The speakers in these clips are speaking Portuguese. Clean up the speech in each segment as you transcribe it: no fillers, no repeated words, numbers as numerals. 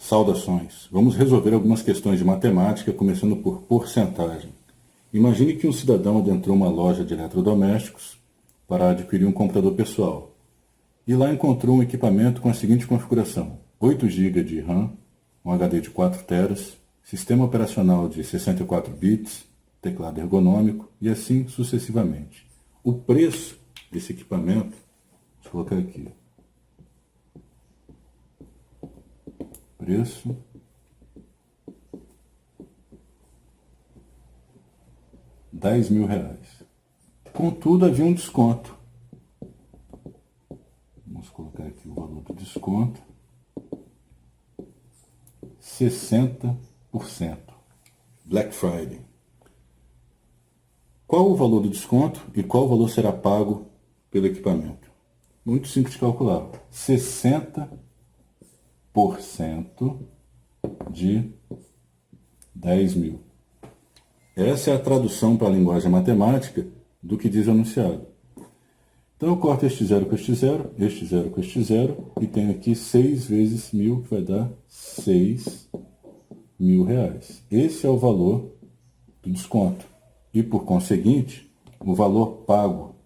Saudações! Vamos resolver algumas questões de matemática, começando por porcentagem. Imagine que um cidadão adentrou uma loja de eletrodomésticos para adquirir um computador pessoal. E lá encontrou um equipamento com a seguinte configuração: 8 GB de RAM, um HD de 4 TB, sistema operacional de 64 bits, teclado ergonômico e assim sucessivamente. O preço desse equipamento, deixa eu colocar aqui, preço R$ 10.000. Contudo, havia um desconto. Vamos colocar aqui o valor do desconto. 60%. Black Friday. Qual o valor do desconto e qual o valor será pago pelo equipamento? Muito simples de calcular. 60% de 10.000. Essa é a tradução para a linguagem matemática do que diz o enunciado. Então eu corto este zero com este zero com este zero, e tenho aqui 6 vezes 1.000, que vai dar R$ 6.000. Esse é o valor do desconto. E, por conseguinte, o valor pago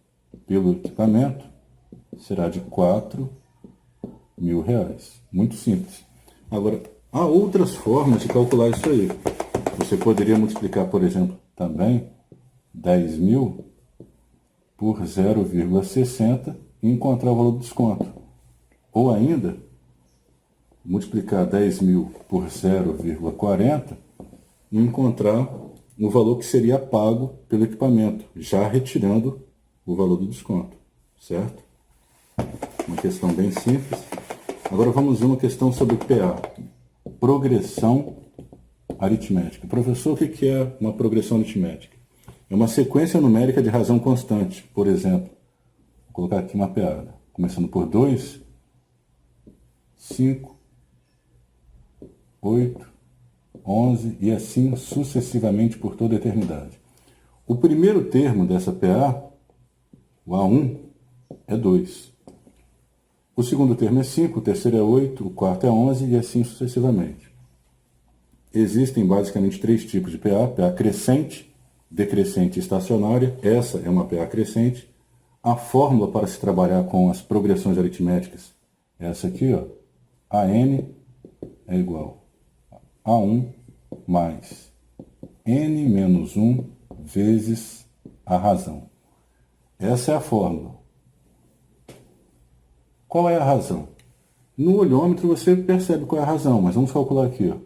pelo equipamento será de R$ 4.000. Muito simples. Agora, há outras formas de calcular isso aí. Você poderia multiplicar, por exemplo, também 10.000 por 0,60 e encontrar o valor do desconto. Ou ainda, multiplicar 10.000 por 0,40 e encontrar o valor que seria pago pelo equipamento, já retirando o valor do desconto, certo? Uma questão bem simples. Agora vamos ver uma questão sobre PA, progressão aritmética. Professor, o que é uma progressão aritmética? É uma sequência numérica de razão constante. Por exemplo, vou colocar aqui uma PA, começando por 2, 5, 8, 11 e assim sucessivamente por toda a eternidade. O primeiro termo dessa PA, o A1, é 2. O segundo termo é 5, o terceiro é 8, o quarto é 11 e assim sucessivamente. Existem basicamente 3 tipos de PA: PA crescente, decrescente e estacionária. Essa é uma PA crescente. A fórmula para se trabalhar com as progressões aritméticas é essa aqui, ó. AN é igual a 1 mais n menos 1 vezes a razão. Essa é a fórmula. Qual é a razão? No olhômetro você percebe qual é a razão, mas vamos calcular aqui, ó.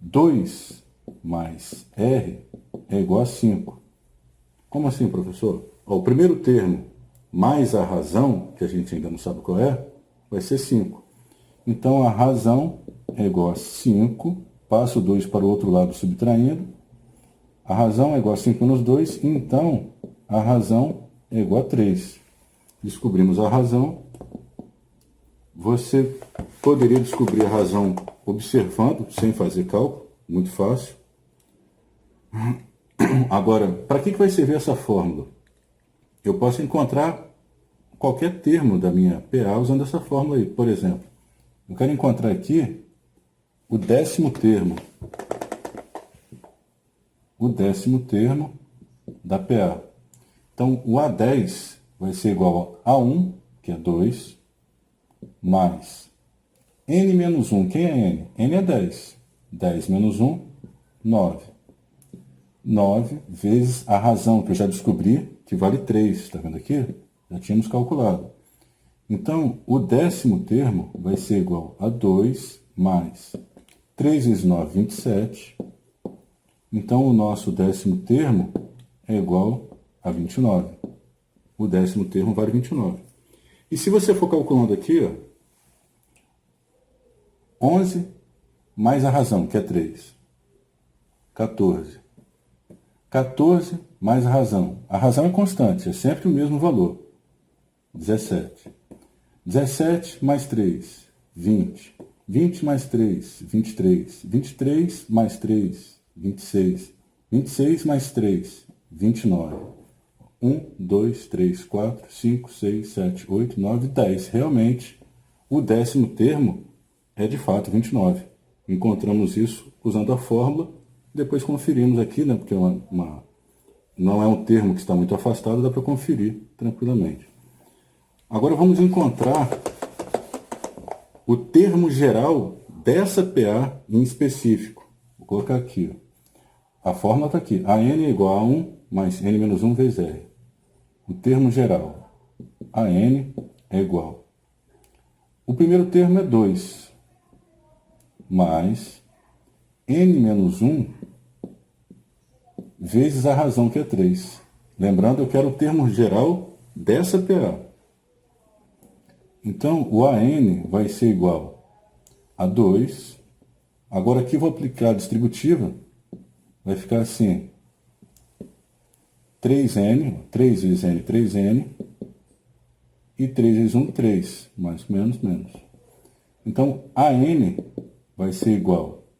2 mais R é igual a 5. Como assim, professor? Ó, o primeiro termo mais a razão, que a gente ainda não sabe qual é, vai ser 5. Então, a razão é igual a 5. Passo o 2 para o outro lado subtraindo. A razão é igual a 5 menos 2. Então, a razão é igual a 3. Descobrimos a razão. Você poderia descobrir a razão observando, sem fazer cálculo. Muito fácil. Agora, para que vai servir essa fórmula? Eu posso encontrar qualquer termo da minha PA usando essa fórmula aí. Por exemplo, eu quero encontrar aqui o 10º termo. O 10º termo da PA. Então, o A10 vai ser igual a 1, que é 2, mais n menos 1. Quem é n? N é 10. 10 menos 1, 9. 9 vezes a razão, que eu já descobri, que vale 3. Está vendo aqui? Já tínhamos calculado. Então, o 10º termo vai ser igual a 2 mais 3 vezes 9, 27. Então, o nosso 10º termo é igual a 29. O 10º termo vale 29. E se você for calculando aqui, ó, 11 mais a razão, que é 3. 14. 14 mais a razão. A razão é constante, é sempre o mesmo valor. 17. 17 mais 3, 20. 20 mais 3, 23. 23 mais 3, 26. 26 mais 3, 29. 1, 2, 3, 4, 5, 6, 7, 8, 9, 10. Realmente, o 10º termo é de fato 29. encontramos isso usando a fórmula, depois conferimos aqui, né, porque não é um termo que está muito afastado, dá para conferir tranquilamente. Agora vamos encontrar o termo geral dessa PA em específico. Vou colocar aqui. A fórmula está aqui. AN é igual a 1 mais N menos 1 vezes R. O termo geral. AN é igual. O primeiro termo é 2 mais N menos 1 vezes a razão, que é 3. Lembrando, eu quero o termo geral dessa PA. Então, o AN vai ser igual a 2. Agora aqui vou aplicar a distributiva. Vai ficar assim. 3N, 3 vezes N, 3N. E 3 vezes 1, 3. Mais, menos, menos. Então, AN vai ser igual a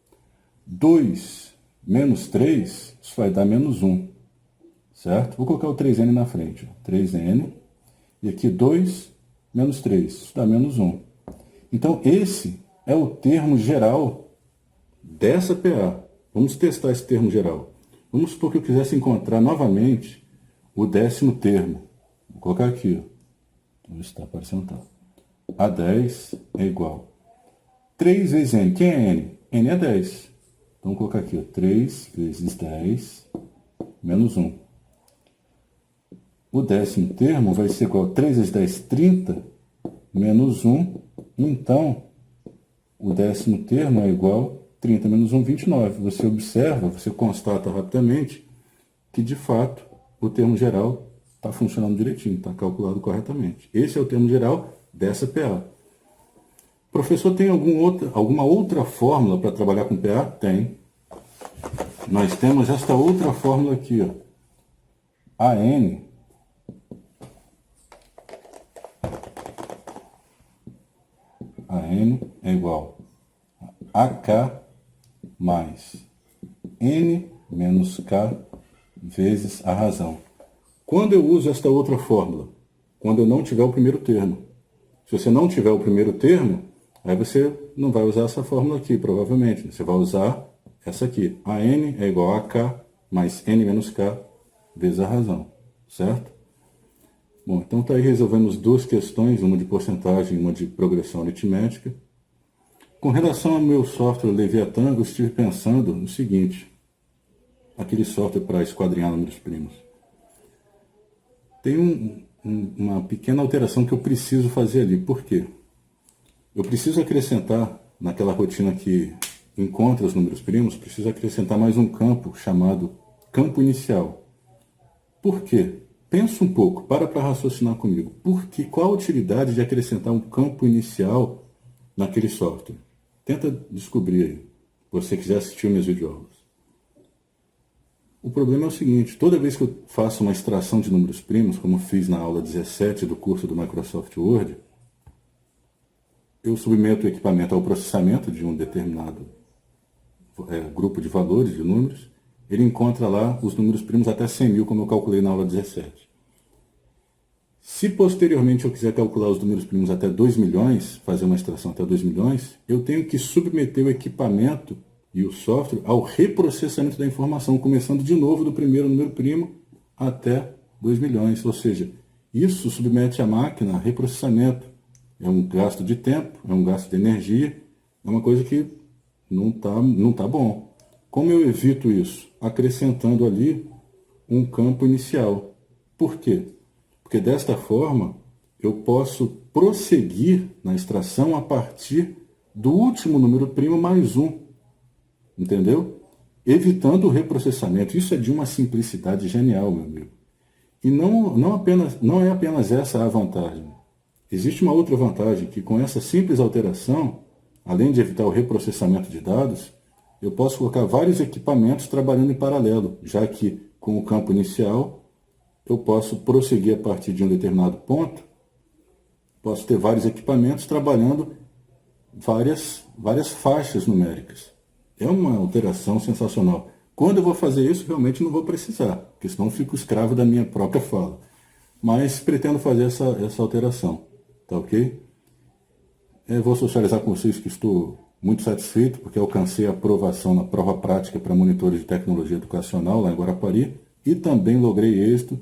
2 menos 3, isso vai dar menos 1. Certo? Vou colocar o 3N na frente. 3N. E aqui 2 menos 3, isso dá menos 1. Então, esse é o termo geral dessa PA. Vamos testar esse termo geral. Vamos supor que eu quisesse encontrar novamente o 10º termo. Vou colocar aqui. Vamos ver se está aparecendo. Tá. A10 é igual a 3 vezes N. Quem é N? N é 10. Então, vou colocar aqui. Ó, 3 vezes 10 menos 1. O 10º termo vai ser igual a 3 vezes 10, 30, menos 1. Então, o 10º termo é igual a 30 menos 1, 29. Você observa, você constata rapidamente que, de fato, o termo geral está funcionando direitinho, está calculado corretamente. Esse é o termo geral dessa PA. Professor, tem alguma outra fórmula para trabalhar com PA? Tem. Nós temos esta outra fórmula aqui, ó. AN é igual a AK mais N menos K vezes a razão. Quando eu uso esta outra fórmula? Quando eu não tiver o primeiro termo. Se você não tiver o primeiro termo, aí você não vai usar essa fórmula aqui, provavelmente. Você vai usar essa aqui. AN é igual a AK mais N menos K vezes a razão. Certo? Bom, então tá aí, resolvemos duas questões, uma de porcentagem e uma de progressão aritmética. Com relação ao meu software Leviathan, eu estive pensando no seguinte, aquele software para esquadrinhar números primos. Tem uma pequena alteração que eu preciso fazer ali. Por quê? Eu preciso acrescentar, naquela rotina que encontra os números primos, preciso acrescentar mais um campo chamado campo inicial. Por quê? Pensa um pouco, para raciocinar comigo. Qual a utilidade de acrescentar um campo inicial naquele software? Tenta descobrir aí, se você quiser assistir meus videoaulas. O problema é o seguinte, toda vez que eu faço uma extração de números primos, como fiz na aula 17 do curso do Microsoft Word, eu submeto o equipamento ao processamento de um determinado grupo de valores, de números, ele encontra lá os números primos até 100.000, como eu calculei na aula 17. Se posteriormente eu quiser calcular os números primos até 2 milhões, fazer uma extração até 2 milhões, eu tenho que submeter o equipamento e o software ao reprocessamento da informação, começando de novo do primeiro número primo até 2 milhões. Ou seja, isso submete a máquina a reprocessamento. É um gasto de tempo, é um gasto de energia, é uma coisa que não tá bom. Como eu evito isso? Acrescentando ali um campo inicial. Por quê? Porque desta forma eu posso prosseguir na extração a partir do último número primo mais um. Entendeu? Evitando o reprocessamento. Isso é de uma simplicidade genial, meu amigo. E não é apenas essa a vantagem. Existe uma outra vantagem, que com essa simples alteração, além de evitar o reprocessamento de dados, eu posso colocar vários equipamentos trabalhando em paralelo, já que com o campo inicial eu posso prosseguir a partir de um determinado ponto, posso ter vários equipamentos trabalhando várias faixas numéricas. É uma alteração sensacional. Quando eu vou fazer isso, realmente não vou precisar, porque senão eu fico escravo da minha própria fala. Mas pretendo fazer essa alteração, tá ok? Eu vou socializar com vocês que estou muito satisfeito porque alcancei a aprovação na prova prática para monitores de tecnologia educacional lá em Guarapari e também logrei êxito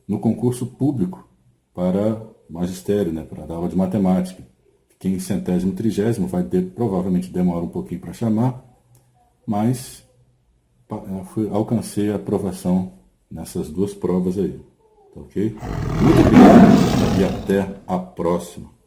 no concurso público para magistério, né, para dar aula de matemática. Fiquei em 130º, provavelmente demora um pouquinho para chamar, mas alcancei a aprovação nessas duas provas aí. Ok? Muito obrigado e até a próxima.